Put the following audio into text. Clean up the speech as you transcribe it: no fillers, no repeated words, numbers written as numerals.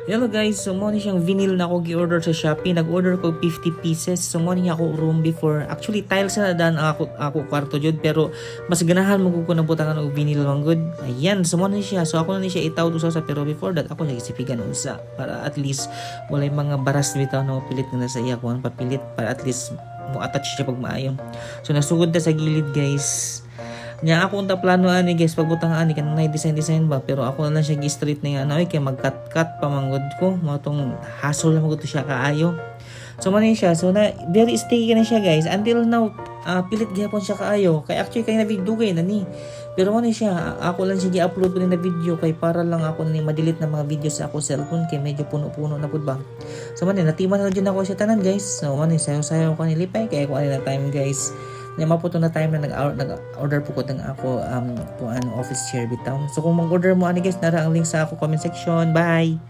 Hello guys, so mo ni siyang vinyl na ako gi-order sa Shopee. Nag-order ko 50 pieces. So mo ni ako room before. Actually tiles na dan ako kwarto jud, pero mas ganahan mo ko na butangan og vinyl man good. Ayan, so mo ni siya. So ako na ni siya itawd usa sa, pero before that ako siya gisipigan usa para at least walay mga baras bitaw na pilit na sa iya ko papilit para at least mo attach siya pag maayo. So nasugod na sa gilid guys. Nya ako unta plano ani guys pagbutang ani kanang design ba, pero ako na lang siya gi-straight na nga ano kay mag-cut pa manggod ko mo tong hassle na magud siya kaayo. So man siya, so na very sticky na siya guys until now. Pilit gyapon siya kaayo kay actually kay na video kay nani, pero man siya ako lang siya gi-upload ko na video kay para lang ako ni ma-delete na mga video sa ako cellphone kay medyo puno-puno na pud ba. So man natiman na jud ako siya tanan guys. So man sayo-sayo ko ni lipay kay ako na time guys. Na maputo na time na nag-order po ko ng ako office chair bitaw. So kung mag-order mo ani guys, nara ang link sa ako comment section. Bye.